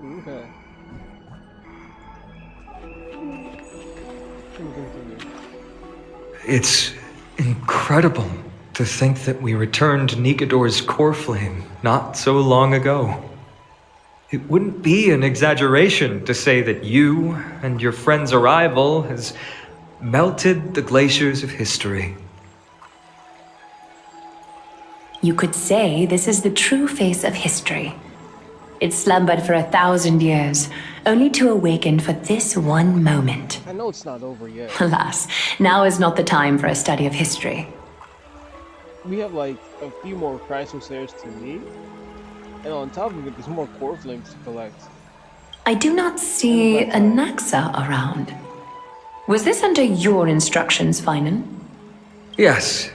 Okay. It's incredible to think that we returned Nigador's core flame not so long ago. It wouldn't be an exaggeration to say that you and your friend's arrival has melted the glaciers of history. You could say this is the true face of history. It slumbered for 1,000 years, only to awaken for this one moment. I know it's not over yet. Alas, now is not the time for a study of history. We have like a few more Chrysosairs to meet, and on top of it, there's more core flames to collect. I do not see a Naxa around. Was this under your instructions, Finan? Yes,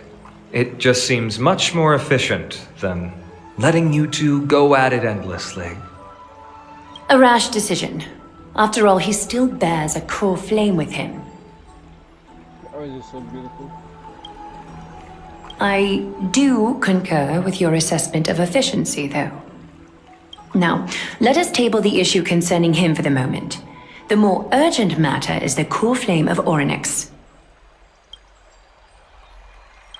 it just seems much more efficient than letting you two go at it endlessly. A rash decision. After all, he still bears a core flame with him. Oh, is it so beautiful? I do concur with your assessment of efficiency, though. Now, let us table the issue concerning him for the moment. The more urgent matter is the core flame of Orynyx.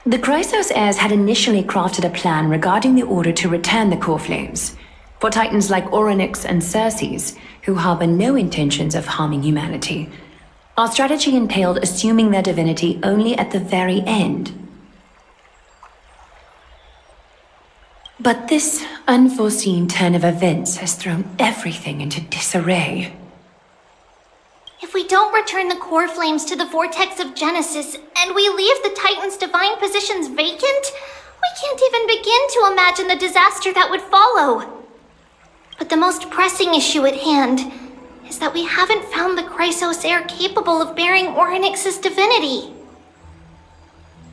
The Chrysos heirs had initially crafted a plan regarding the order to return the core flames. For titans like Orynyx and Circes, who harbor no intentions of harming humanity, our strategy entailed assuming their divinity only at the very end. But this unforeseen turn of events has thrown everything into disarray. If we don't return the core flames to the vortex of Genesis, and we leave the Titan's divine positions vacant, we can't even begin to imagine the disaster that would follow. But the most pressing issue at hand is that we haven't found the Chrysos heir capable of bearing Orynyx's divinity.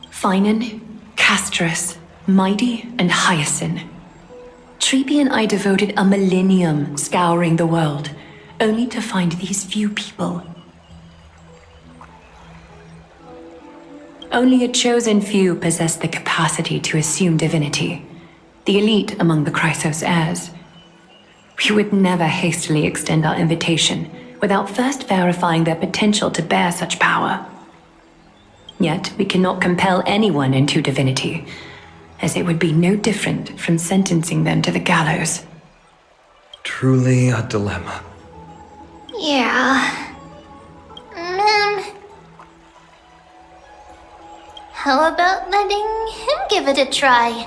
Finan, Castrus, Mydei, and Hyacinth. Treepy and I devoted a millennium scouring the world, only to find these few people. Only a chosen few possess the capacity to assume divinity, the elite among the Chrysos heirs. We would never hastily extend our invitation without first verifying their potential to bear such power. Yet we cannot compel anyone into divinity, as it would be no different from sentencing them to the gallows. Truly a dilemma. Yeah. How about letting him give it a try?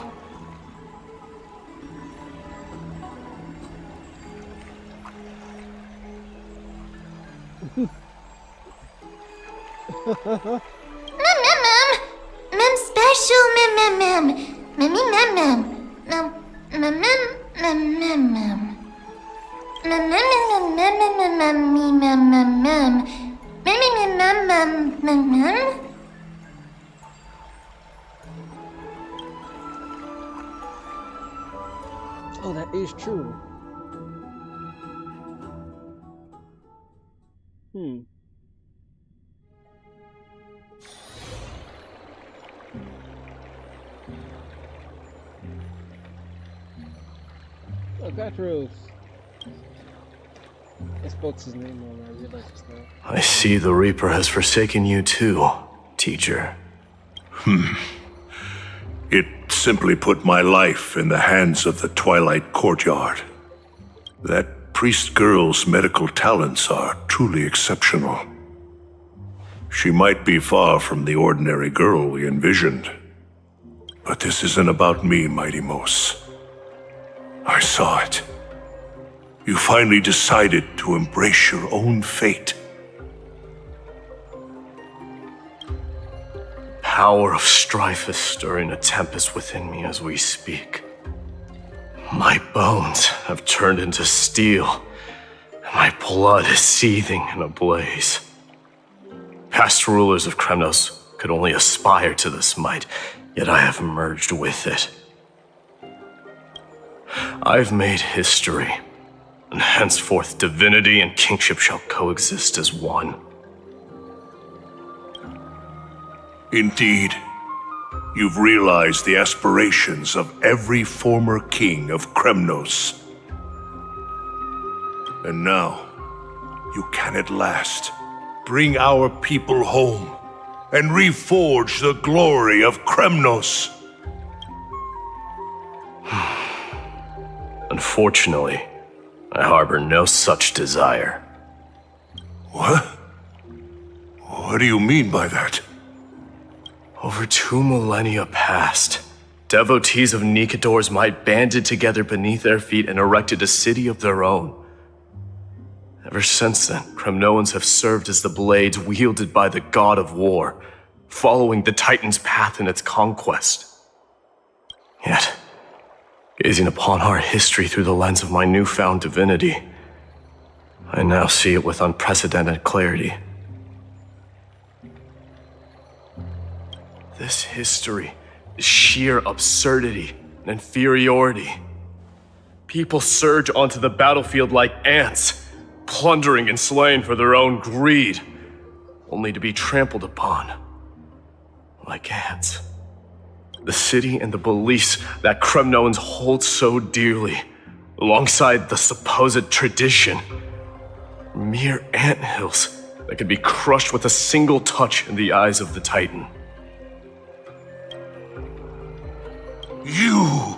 Mem special mem. Oh, that is true. Oh, Gatros. I spelled his name wrong, I realized just now. I see the Reaper has forsaken you too, teacher. It simply put my life in the hands of the Twilight Courtyard. That priest girl's medical talents are truly exceptional. She might be far from the ordinary girl we envisioned. But this isn't about me, Mighty Mos. I saw it. You finally decided to embrace your own fate. Power of strife is stirring a tempest within me as we speak. My bones have turned into steel, and my blood is seething in a blaze. Past rulers of Kremnos could only aspire to this might, yet I have merged with it. I've made history, and henceforth divinity and kingship shall coexist as one. Indeed, you've realized the aspirations of every former king of Kremnos. And now, you can at last bring our people home and reforge the glory of Kremnos. Unfortunately, I harbor no such desire. What? What do you mean by that? Over 2 millennia past, devotees of Nikador's might banded together beneath their feet and erected a city of their own. Ever since then, Kremnoans have served as the blades wielded by the god of war, following the Titan's path in its conquest. Yet, gazing upon our history through the lens of my newfound divinity, I now see it with unprecedented clarity. This history is sheer absurdity and inferiority. People surge onto the battlefield like ants, plundering and slaying for their own greed, only to be trampled upon like ants. The city and the beliefs that Kremnoans hold so dearly, alongside the supposed tradition, are mere anthills that could be crushed with a single touch in the eyes of the Titan. You!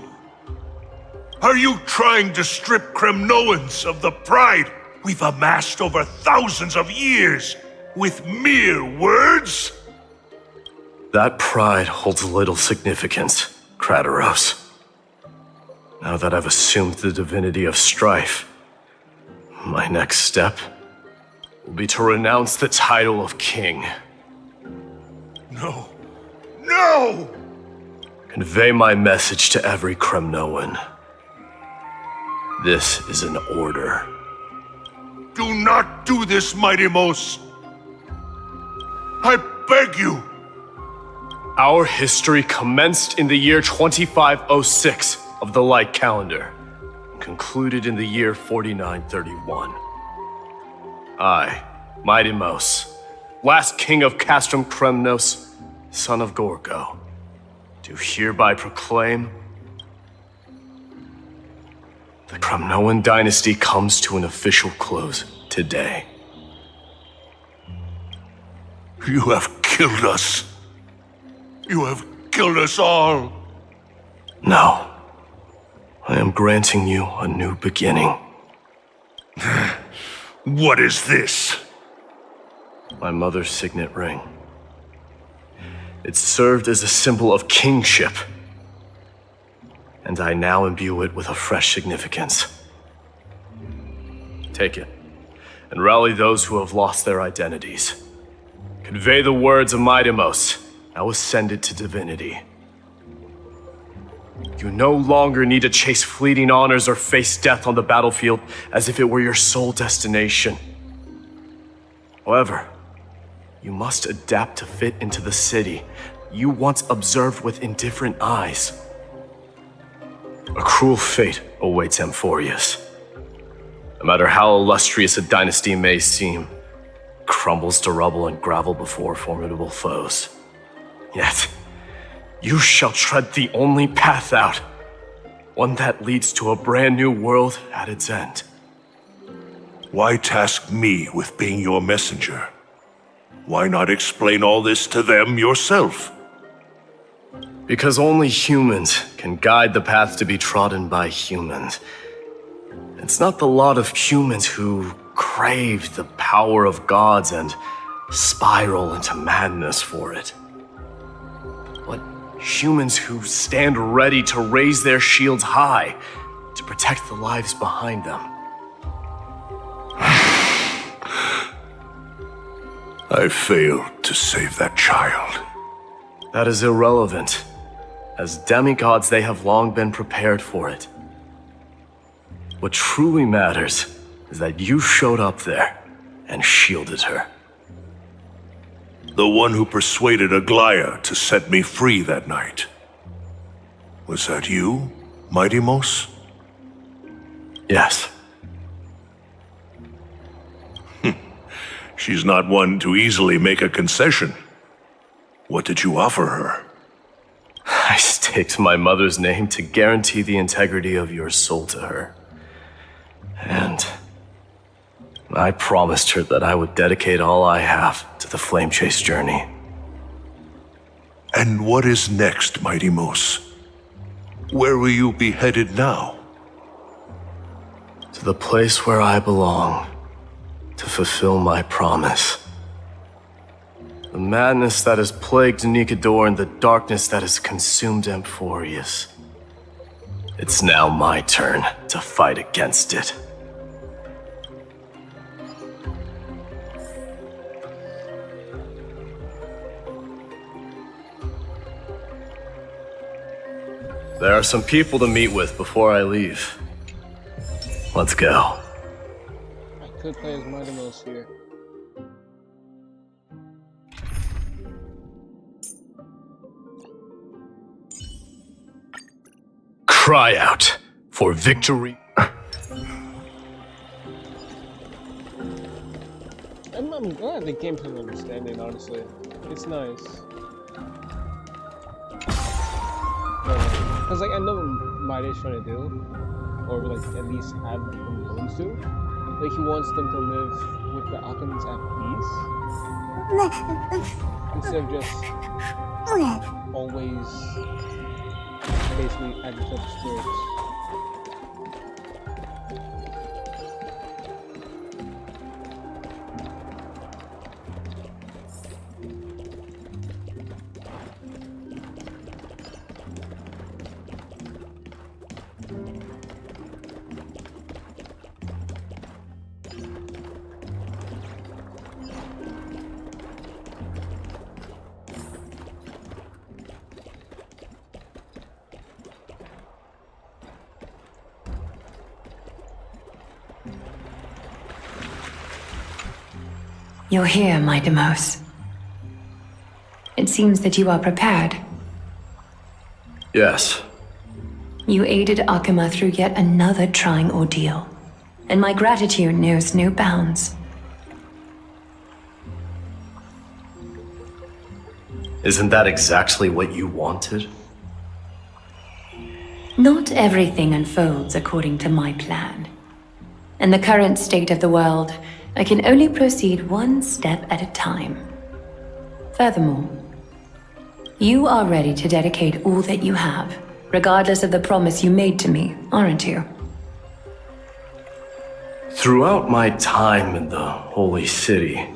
Are you trying to strip Kremnoans of the pride we've amassed over thousands of years with mere words? That pride holds little significance, Krataros. Now that I've assumed the divinity of strife, my next step will be to renounce the title of king. No. No! Convey my message to every Kremnoan. This is an order. Do not do this, Mydei. I beg you! Our history commenced in the year 2506 of the Light Calendar, and concluded in the year 4931. I, Mydei, last king of Castrum Kremnos, son of Gorgo, do hereby proclaim the Kremnoan dynasty comes to an official close today. You have killed us. You have killed us all. No. I am granting you a new beginning. What is this? My mother's signet ring. It served as a symbol of kingship, and I now imbue it with a fresh significance. Take it, and rally those who have lost their identities. Convey the words of Mydei. Now ascend it to divinity. You no longer need to chase fleeting honors or face death on the battlefield as if it were your sole destination. However, you must adapt to fit into the city you once observed with indifferent eyes. A cruel fate awaits Amphorius. No matter how illustrious a dynasty may seem, it crumbles to rubble and gravel before formidable foes. Yet, you shall tread the only path out, one that leads to a brand new world at its end. Why task me with being your messenger? Why not explain all this to them yourself? Because only humans can guide the path to be trodden by humans. It's not the lot of humans who crave the power of gods and spiral into madness for it. But humans who stand ready to raise their shields high to protect the lives behind them. I failed to save that child. That is irrelevant. As demigods, they have long been prepared for it. What truly matters is that you showed up there and shielded her. The one who persuaded Aglaya to set me free that night. Was that you, Mydei? Yes. She's not one to easily make a concession. What did you offer her? I staked my mother's name to guarantee the integrity of your soul to her. And I promised her that I would dedicate all I have to the flame chase journey. And what is next, Mighty Moose? Where will you be headed now? To the place where I belong, to fulfill my promise. The madness that has plagued Nikador and the darkness that has consumed Amphorius. It's now my turn to fight against it. There are some people to meet with before I leave. Let's go. I could play as Mydei here. Cry out for victory. I'm glad the game's an understanding, honestly. It's nice. Because, like, I know what Mydei's trying to do, or, like, at least have them bones do. Like, he wants them to live with the alchemists at peace. Instead of just always basically at each other's throats. You're here, Mydei. It seems that you are prepared. Yes. You aided Akuma through yet another trying ordeal, and my gratitude knows no bounds. Isn't that exactly what you wanted? Not everything unfolds according to my plan. In the current state of the world, I can only proceed one step at a time. Furthermore, you are ready to dedicate all that you have, regardless of the promise you made to me, aren't you? Throughout my time in the Holy City,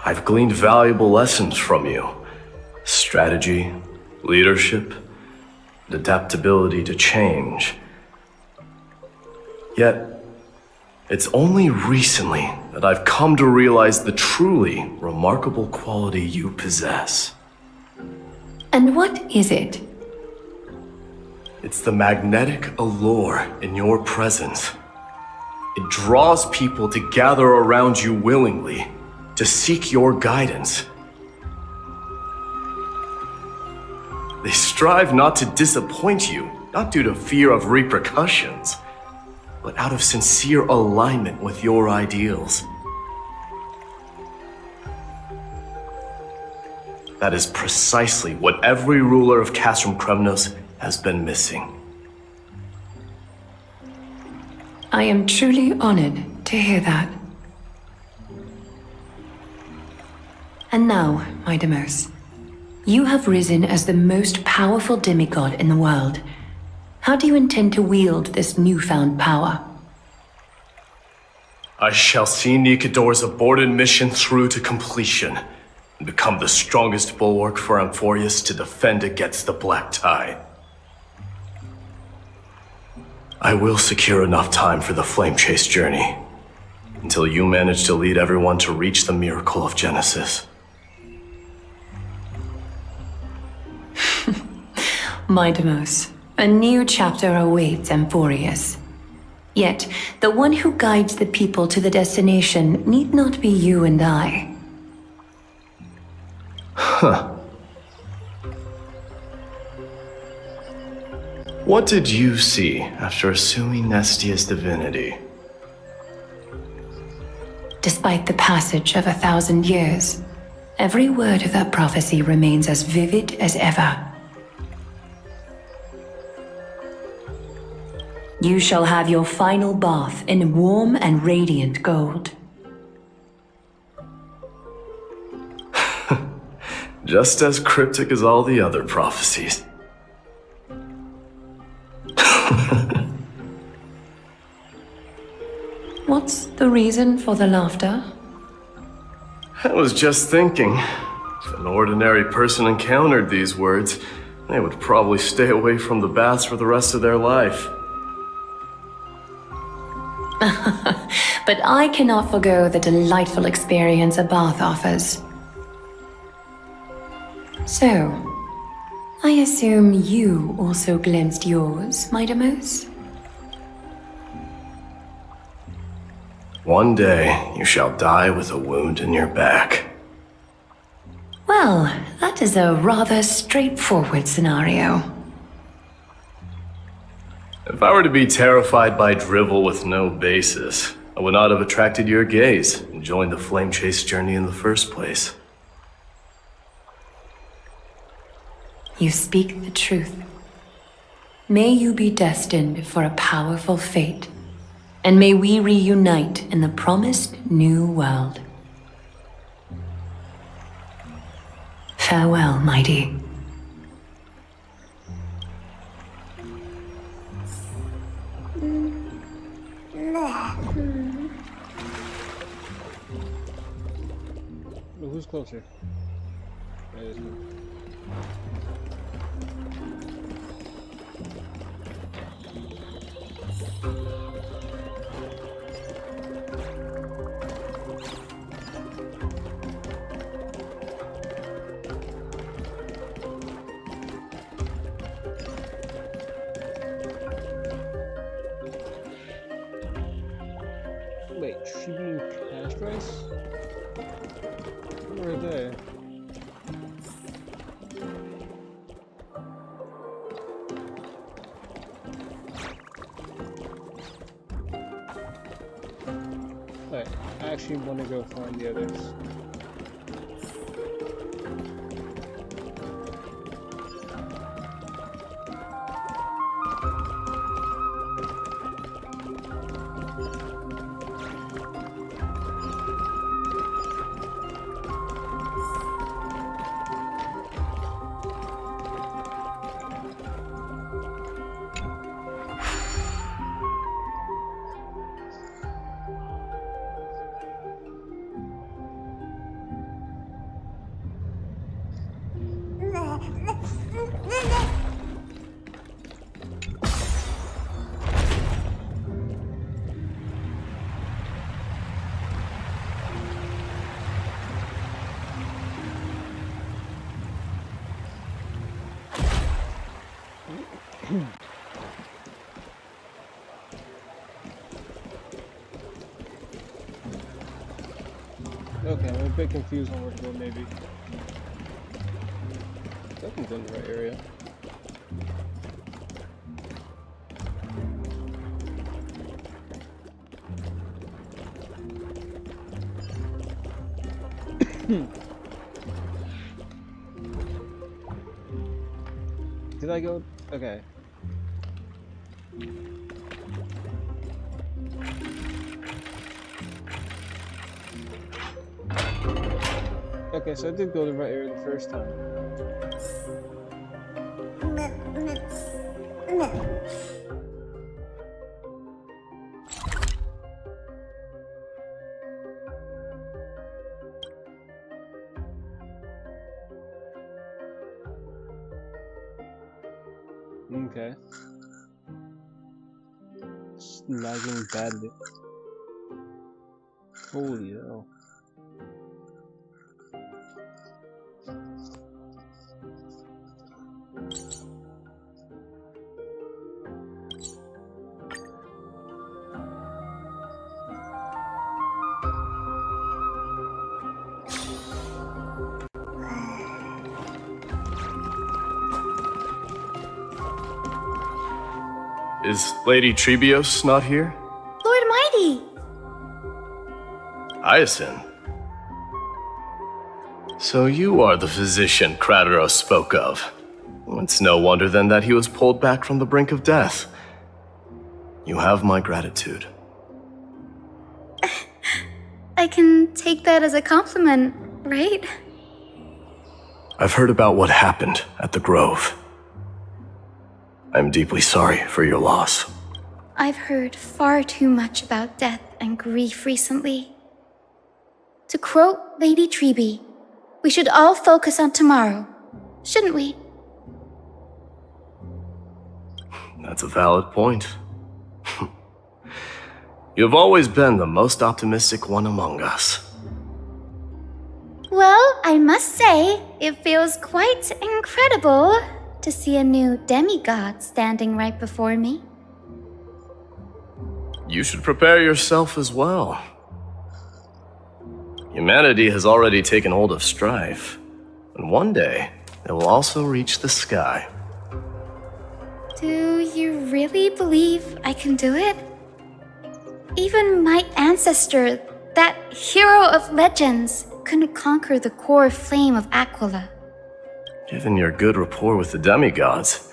I've gleaned valuable lessons from you. Strategy, leadership, and adaptability to change. Yet, it's only recently that I've come to realize the truly remarkable quality you possess. And what is it? It's the magnetic allure in your presence. It draws people to gather around you willingly, to seek your guidance. They strive not to disappoint you, not due to fear of repercussions, but out of sincere alignment with your ideals. That is precisely what every ruler of Castrum Kremnos has been missing. I am truly honored to hear that. And now, Mydei, you have risen as the most powerful demigod in the world. How do you intend to wield this newfound power? I shall see Nikador's aborted mission through to completion, and become the strongest bulwark for Amphorius to defend against the Black Tide. I will secure enough time for the flame chase journey, until you manage to lead everyone to reach the miracle of Genesis. Mydei, a new chapter awaits Amphorius. Yet, the one who guides the people to the destination need not be you and I. Huh. What did you see after assuming Nestia's divinity? Despite the passage of 1,000 years, every word of that prophecy remains as vivid as ever. You shall have your final bath in warm and radiant gold. Just as cryptic as all the other prophecies. What's the reason for the laughter? I was just thinking, if an ordinary person encountered these words, they would probably stay away from the baths for the rest of their life. But I cannot forgo the delightful experience a bath offers. So, I assume you also glimpsed yours, Mydei? One day, you shall die with a wound in your back. Well, that is a rather straightforward scenario. If I were to be terrified by drivel with no basis, I would not have attracted your gaze and joined the flame chase journey in the first place. You speak the truth. May you be destined for a powerful fate, and may we reunite in the promised new world. Farewell, Mydei. Oh, who's closer? Yeah, this one. Wait, she being castrated? Where are they? Wait, I actually want to go find the others. Okay, I'm a bit confused on where to go, maybe. I think I'm in the right area. Did I go? Okay. Okay, so I did go the right area the first time. Okay. It's lagging badly. Holy hell. Is Lady Trebios not here? Lord Mydei! Hyacinth. So you are the physician Krateros spoke of. It's no wonder then that he was pulled back from the brink of death. You have my gratitude. I can take that as a compliment, right? I've heard about what happened at the Grove. I'm deeply sorry for your loss. I've heard far too much about death and grief recently. To quote Lady Treby, we should all focus on tomorrow, shouldn't we? That's a valid point. You've always been the most optimistic one among us. Well, I must say, it feels quite incredible to see a new demigod standing right before me. You should prepare yourself as well. Humanity has already taken hold of strife, and one day it will also reach the sky. Do you really believe I can do it? Even my ancestor, that hero of legends, couldn't conquer the core flame of Aquila. Given your good rapport with the demigods,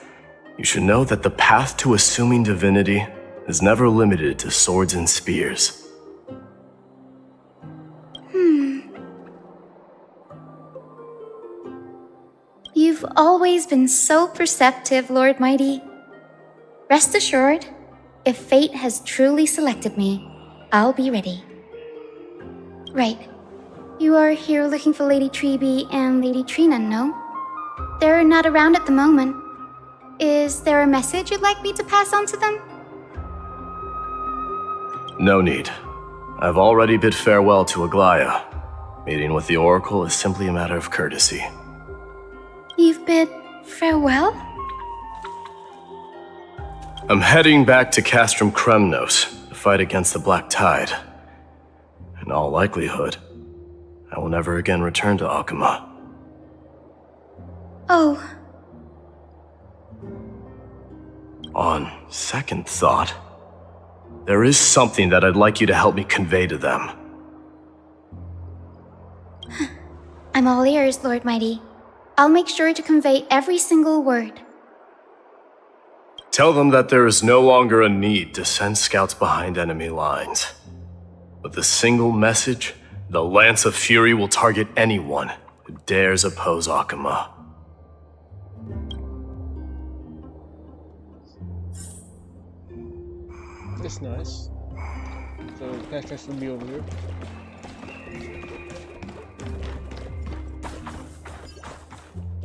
you should know that the path to assuming divinity is never limited to swords and spears. You've always been so perceptive, Lord Mydei. Rest assured, if fate has truly selected me, I'll be ready. Right. You are here looking for Lady Treby and Lady Trina, no? They're not around at the moment. Is there a message you'd like me to pass on to them? No need. I've already bid farewell to Aglaya. Meeting with the Oracle is simply a matter of courtesy. You've bid farewell? I'm heading back to Castrum Kremnos to fight against the Black Tide. In all likelihood, I will never again return to Akuma. Oh, On second thought, there is something that I'd like you to help me convey to them. I'm all ears, Lord Mydei. I'll make sure to convey every single word. Tell them that there is no longer a need to send scouts behind enemy lines. With a single message, the Lance of Fury will target anyone who dares oppose Akuma. That's nice. So Cactus will be over here.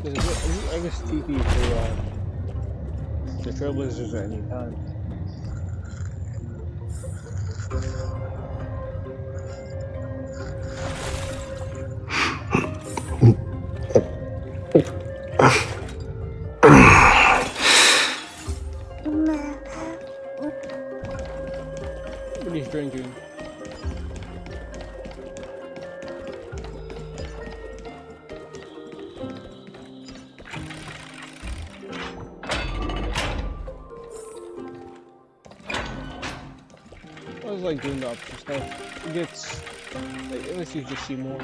I guess TP for the Trailblazers at any time. What are you drinking? I was like doing the opposite stuff. It gets, like, at least you just see more.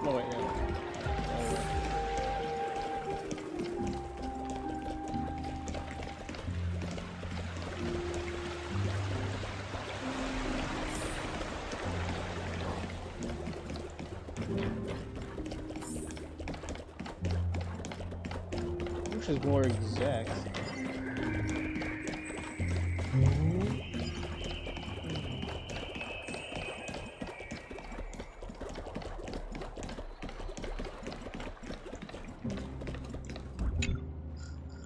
Oh wait, no. Which is more exact.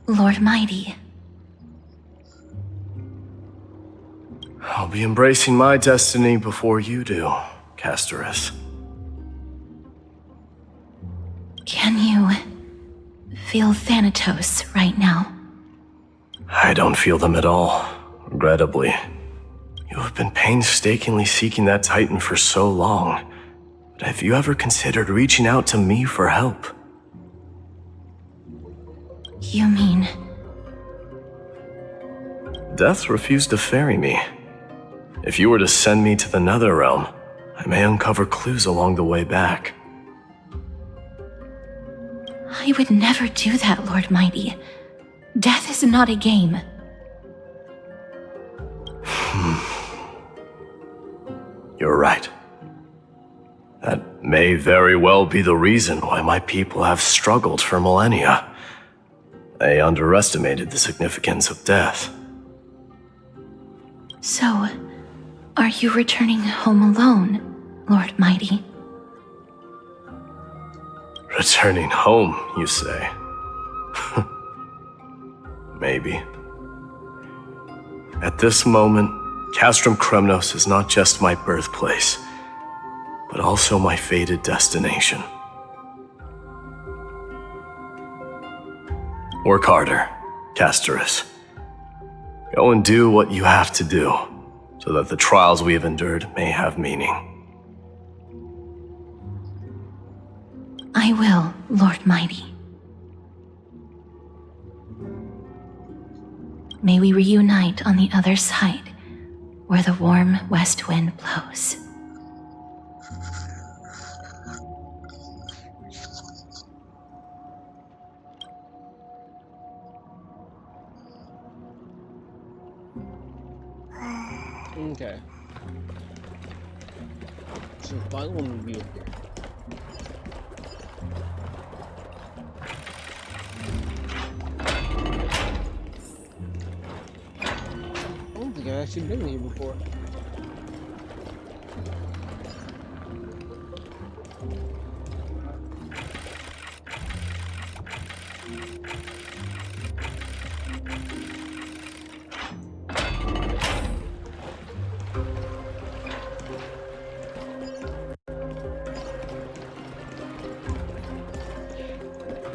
Lord Mydei. I'll be embracing my destiny before you do, Castorus. Can you feel Thanatos right now? I don't feel them at all, regrettably. You have been painstakingly seeking that Titan for so long, but have you ever considered reaching out to me for help? You mean Death refused to ferry me. If you were to send me to the Nether Realm, I may uncover clues along the way back. I would never do that, Lord Mydei. Death is not a game. You're right. That may very well be the reason why my people have struggled for millennia. They underestimated the significance of death. So, are you returning home alone, Lord Mydei? Returning home, you say? Maybe. At this moment, Castrum Kremnos is not just my birthplace, but also my fated destination. Work harder, Castorus. Go and do what you have to do, so that the trials we have endured may have meaning. I will, Lord Mydei. May we reunite on the other side, where the warm west wind blows. Okay. So final review. I don't think I've actually been here before.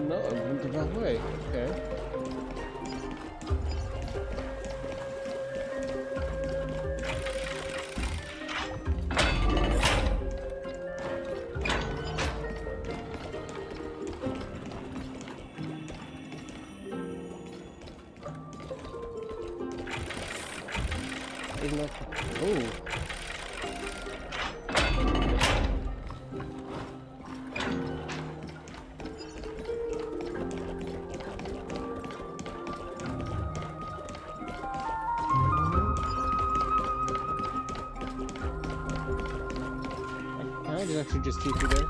No, I went the wrong way. Okay. There's no. Oh. Can I actually just keep you there?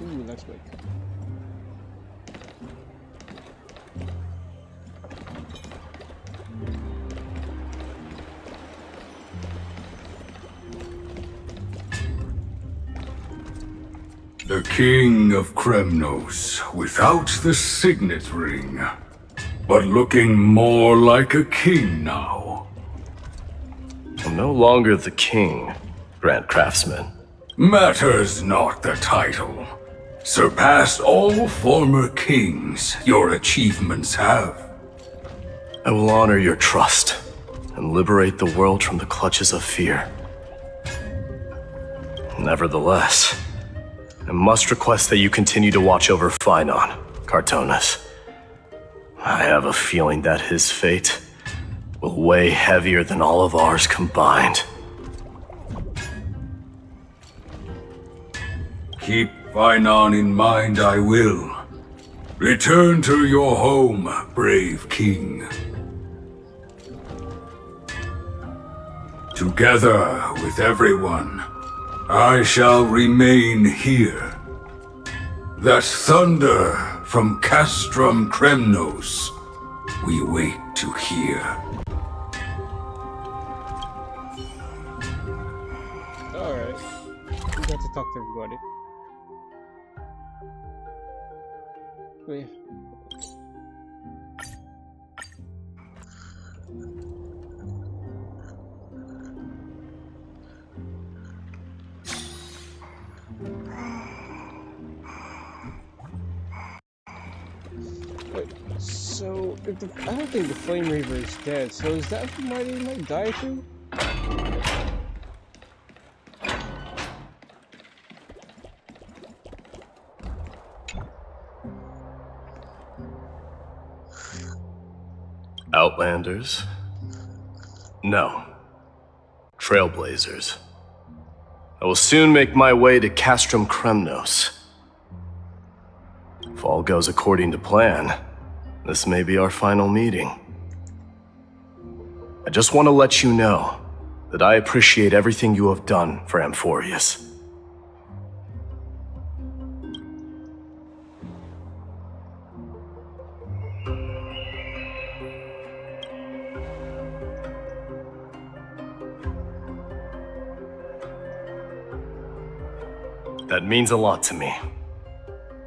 Ooh, that's good. The King of Kremnos, without the signet ring, but looking more like a king now. I'm no longer the king, Grand Craftsman. Matters not the title. Surpassed all former kings your achievements have. I will honor your trust and liberate the world from the clutches of fear. Nevertheless, I must request that you continue to watch over Phainon, Cartonis. I have a feeling that his fate will weigh heavier than all of ours combined. Keep Phainon in mind, I will. Return to your home, brave king. Together with everyone, I shall remain here. That thunder from Castrum Kremnos We wait to hear. Alright. We got to talk to everybody. Wait. Wait, so if I don't think the Flame Reaver is dead, so is that who might die too? Outlanders? No. Trailblazers. I will soon make my way to Castrum Kremnos. If all goes according to plan, this may be our final meeting. I just want to let you know that I appreciate everything you have done for Amphorius. That means a lot to me.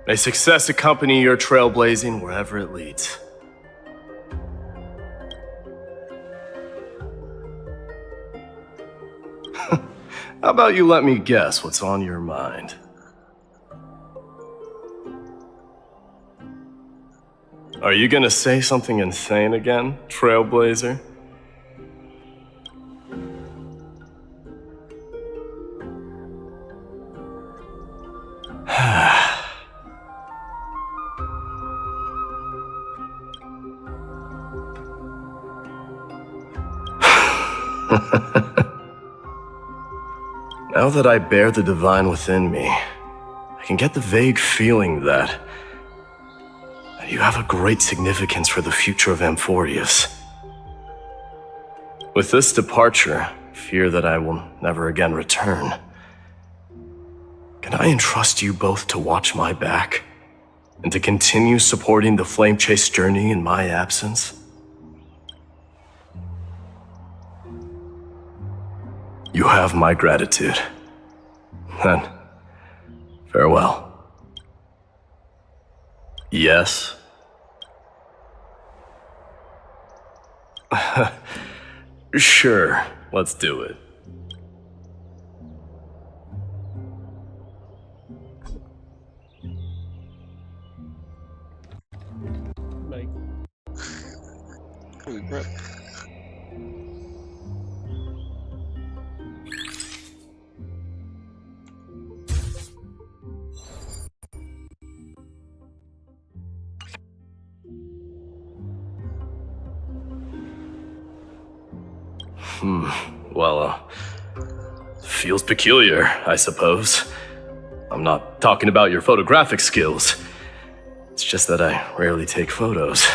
May success accompany your trailblazing wherever it leads. How about you let me guess what's on your mind? Are you gonna say something insane again, Trailblazer? Now that I bear the divine within me, I can get the vague feeling that you have a great significance for the future of Amphorius. With this departure, I fear that I will never again return. Can I entrust you both to watch my back and to continue supporting the Flame Chase journey in my absence? You have my gratitude. Then, farewell. Yes? Sure, let's do it. Like, holy crap. Well, feels peculiar, I suppose. I'm not talking about your photographic skills. It's just that I rarely take photos.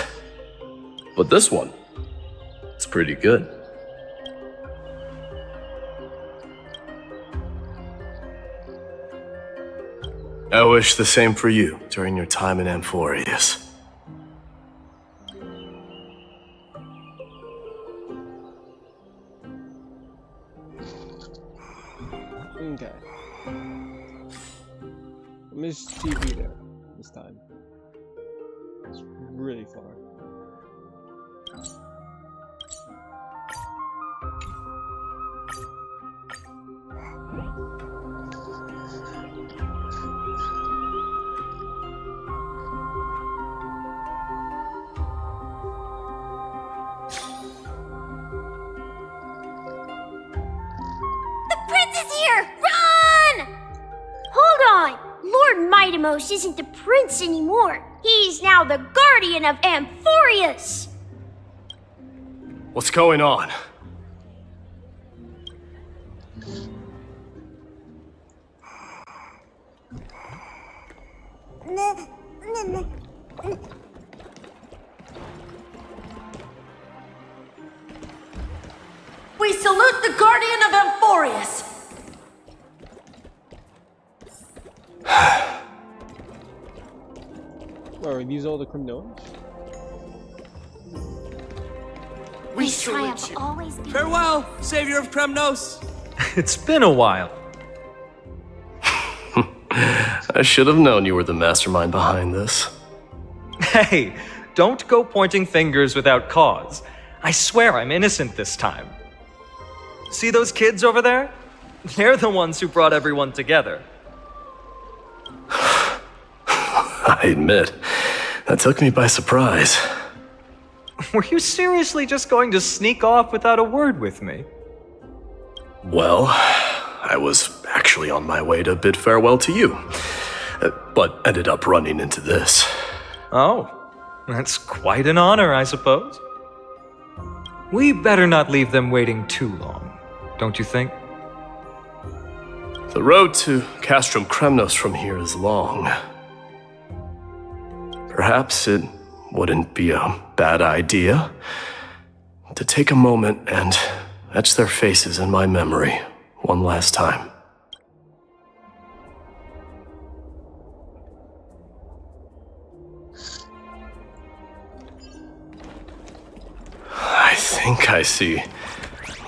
But this one, it's pretty good. I wish the same for you during your time in Amphorius. Okay. Miss TV there this time. It's really far. Mydei isn't the prince anymore. He's now the guardian of Amphorius. What's going on? We salute the guardian of Amphorius. Oh, are these all the criminals? Mydei's triumph always be. Farewell, savior of Kremnos. It's been a while. I should have known you were the mastermind behind this. Hey, don't go pointing fingers without cause. I swear I'm innocent this time. See those kids over there? They're the ones who brought everyone together. I admit, that took me by surprise. Were you seriously just going to sneak off without a word with me? Well, I was actually on my way to bid farewell to you, but ended up running into this. Oh, that's quite an honor, I suppose. We better not leave them waiting too long, don't you think? The road to Castrum Kremnos from here is long. Perhaps it wouldn't be a bad idea to take a moment and etch their faces in my memory one last time. I think I see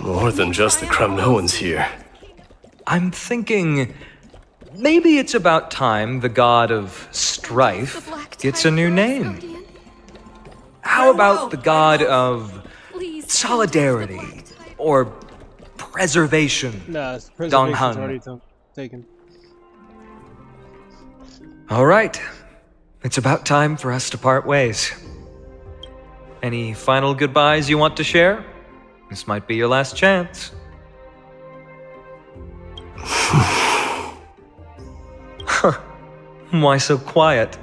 more than just the Kremnoans here. I'm thinking maybe it's about time the god of strife gets a new name. How about the god of solidarity or preservation? Nah, preservation's Donghan. already taken. All right, it's about time for us to part ways. Any final goodbyes you want to share? This might be your last chance. Why so quiet?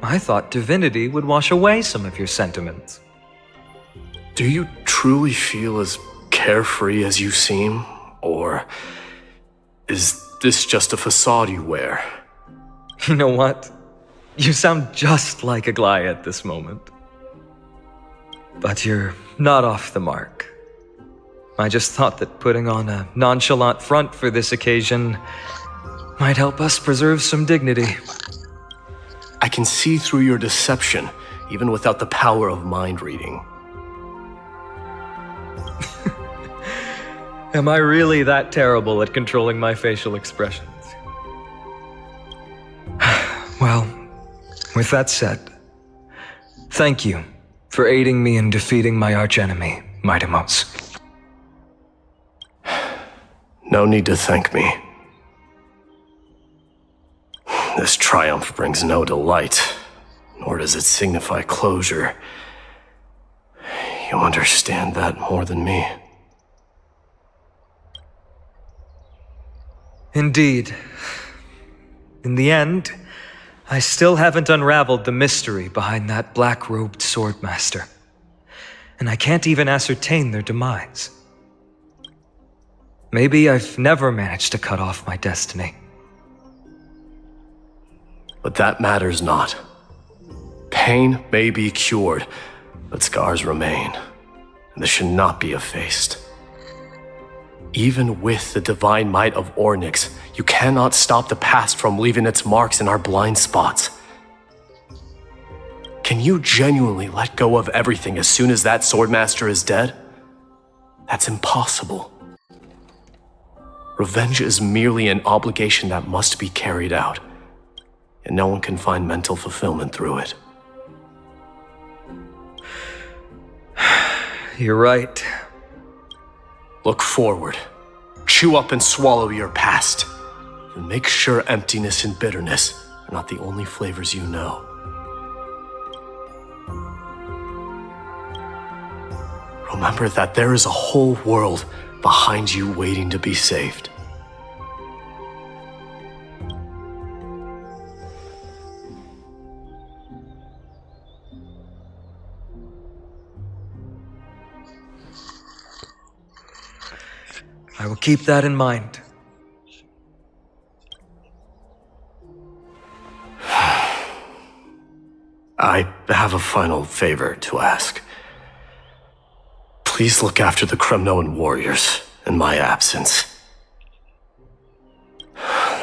I thought divinity would wash away some of your sentiments. Do you truly feel as carefree as you seem? Or is this just a facade you wear? You know what? You sound just like a Gly at this moment. But you're not off the mark. I just thought that putting on a nonchalant front for this occasion might help us preserve some dignity. I can see through your deception, even without the power of mind reading. Am I really that terrible at controlling my facial expressions? Well, with that said, thank you for aiding me in defeating my archenemy, Mydei. No need to thank me. This triumph brings no delight, nor does it signify closure. You understand that more than me. Indeed. In the end, I still haven't unraveled the mystery behind that black-robed swordmaster. And I can't even ascertain their demise. Maybe I've never managed to cut off my destiny. But that matters not. Pain may be cured, but scars remain, and this should not be effaced. Even with the divine might of Ornyx, you cannot stop the past from leaving its marks in our blind spots. Can you genuinely let go of everything as soon as that swordmaster is dead? That's impossible. Revenge is merely an obligation that must be carried out, and no one can find mental fulfillment through it. You're right. Look forward. Chew up and swallow your past. And make sure emptiness and bitterness are not the only flavors you know. Remember that there is a whole world behind you waiting to be saved. I will keep that in mind. I have a final favor to ask. Please look after the Kremnoan warriors in my absence.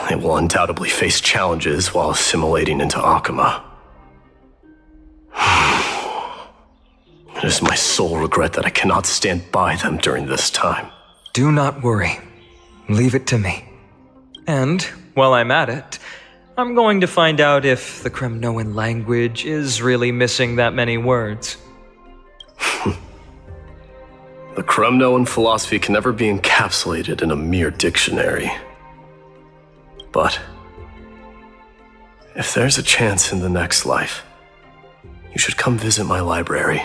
They will undoubtedly face challenges while assimilating into Akama. It It is my sole regret that I cannot stand by them during this time. Do not worry. Leave it to me. And, while I'm at it, I'm going to find out if the Kremnoan language is really missing that many words. The Kremnoan philosophy can never be encapsulated in a mere dictionary. But if there's a chance in the next life, you should come visit my library.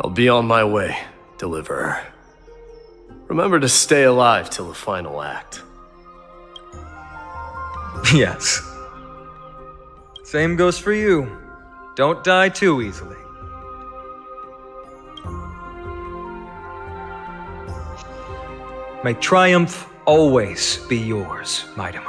I'll be on my way, Deliverer. Remember to stay alive till the final act. Yes. Same goes for you. Don't die too easily. May triumph always be yours, Mydei.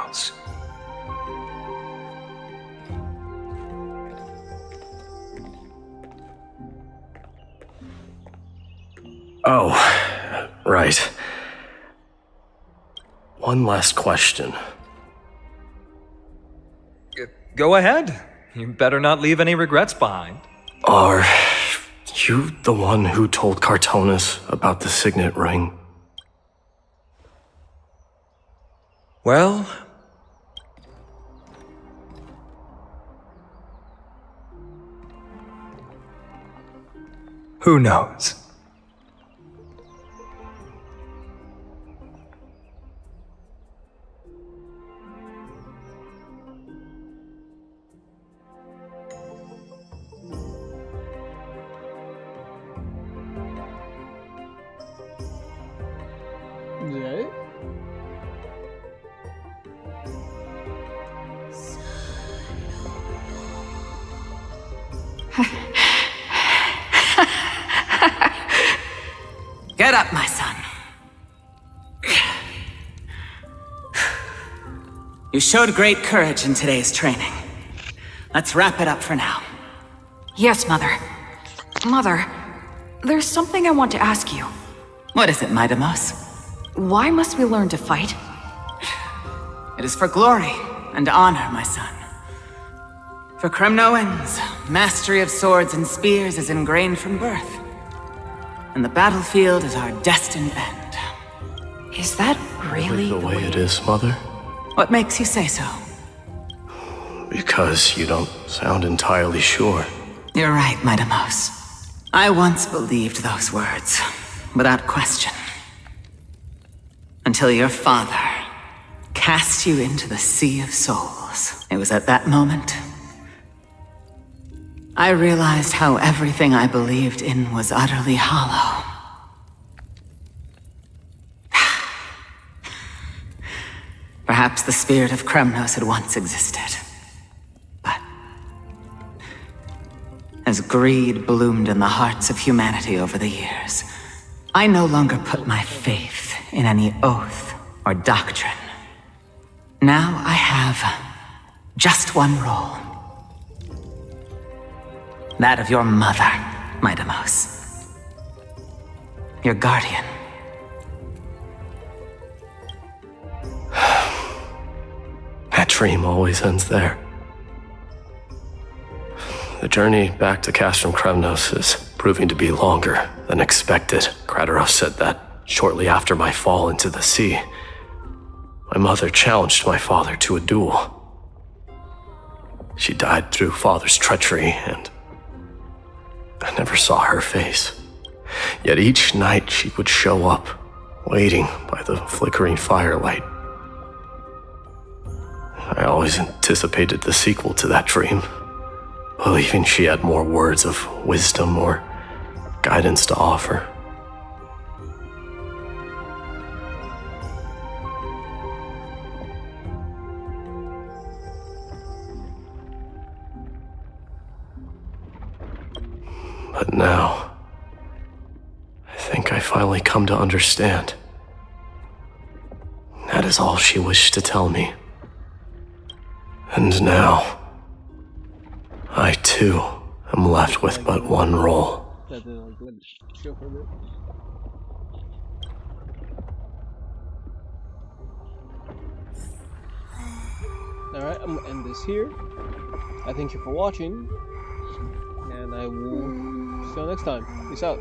Oh, right. One last question. Go ahead. You better not leave any regrets behind. Are you the one who told Cartonis about the signet ring? Well, who knows? Yeah. Get up, my son. You showed great courage in today's training. Let's wrap it up for now. Yes, Mother. Mother, there's something I want to ask you. What is it, Mydei? Why must we learn to fight? It is for glory and honor, my son. For Kremnoans, mastery of swords and spears is ingrained from birth. And the battlefield is our destined end. Is that really the way it is, Mother? What makes you say so? Because you don't sound entirely sure. You're right, Mydei. I once believed those words, without question. Until your father cast you into the Sea of Souls. It was at that moment I realized how everything I believed in was utterly hollow. Perhaps the spirit of Kremnos had once existed. But as greed bloomed in the hearts of humanity over the years, I no longer put my faith in any oath or doctrine. Now I have just one role. That of your mother, Mydei. Your guardian. That dream always ends there. The journey back to Castrum Kremnos is proving to be longer than expected. Kratorov said that shortly after my fall into the sea. My mother challenged my father to a duel. She died through father's treachery, and I never saw her face. Yet each night she would show up, waiting by the flickering firelight. I always anticipated the sequel to that dream, believing she had more words of wisdom or guidance to offer. But now, I think I finally come to understand. That is all she wished to tell me. And now, I too am left with but one role. Alright, I'm gonna end this here. I thank you for watching, and I will see you next time. Peace out.